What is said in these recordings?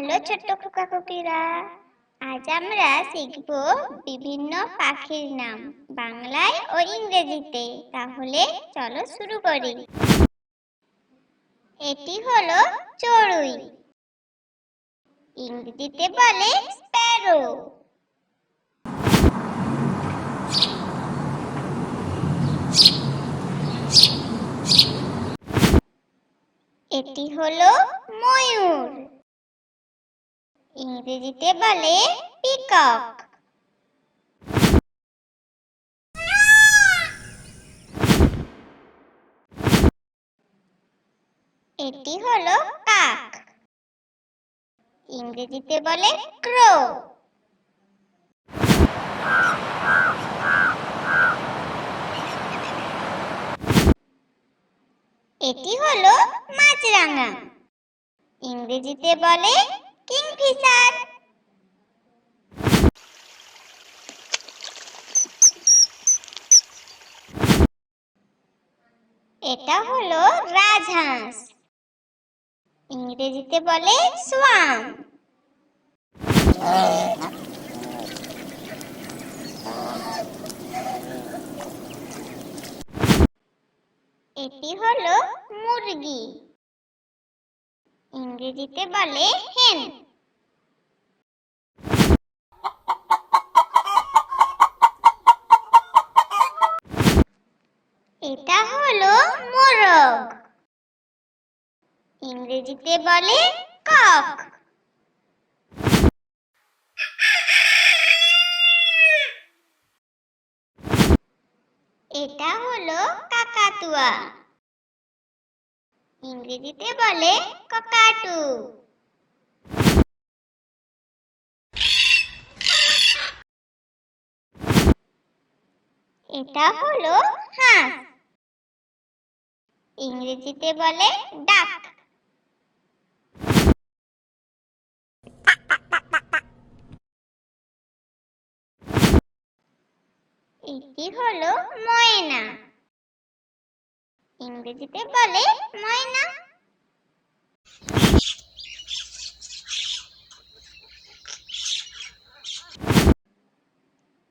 Hello ছোট্ট খোকা খোকিরা, আজ আমরা শিখব বিভিন্ন পাখির নাম বাংলায় ও ইংরেজিতে। তাহলে চলো শুরু করি। এটি হলো চড়ুই, ইংরেজিতে বলে স্প্যারো। এটি হলো ময়ূর, ইংরেজিতে বলে পিকক। এটি হলো কাক, ইংরেজিতে বলে ক্রো। এটি হলো মাছরাঙা, ইংরেজিতে বলে কিংফিশার। এটা হলো রাজহাঁস, ইংরেজিতে বলে সোয়ান। এটি হলো মুরগি, ইংরেজিতে বলে হেন। এটা হলো মোরগ, ইংরেজিতে বলে কক। এটা হলো কাকাতুয়া, ইংরেজিতে বলে ককাটু। এটা হলো হাঁস, ইংরেজিতে বলে ডাক। এটি হলো ময়না, ইংরেজিতে বলে ময়না।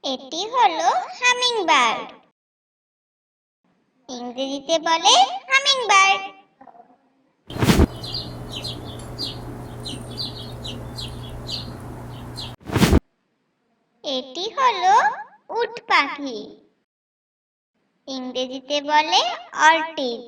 এটি হলো হামিংবার্ড, ইংরেজিতে বলে হামিংবার্ড। এটি হলো উট পাখি, ইংরেজিতে বলে অর্টিজ।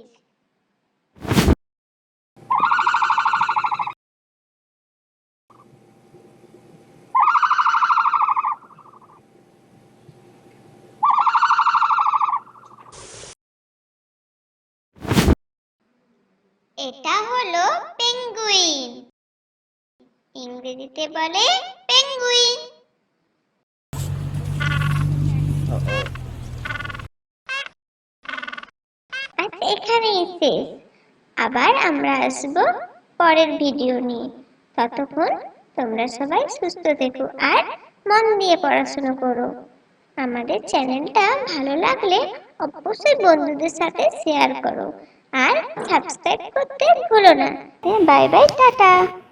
এটা হলো পেঙ্গুইন, ইংরেজিতে বলে পেঙ্গুইন। আচ্ছা, এখানেই শেষ। আবার আমরা আসবো পরের ভিডিও নিয়ে। ততক্ষণ তোমরা সবাই সুস্থ থেকো আর মন দিয়ে পড়াশোনা করো। আমাদের চ্যানেলটা ভালো লাগলে অবশ্যই বন্ধুদের সাথে শেয়ার করো আর সাবস্ক্রাইব করতে ভুলো না। Bye bye, tata.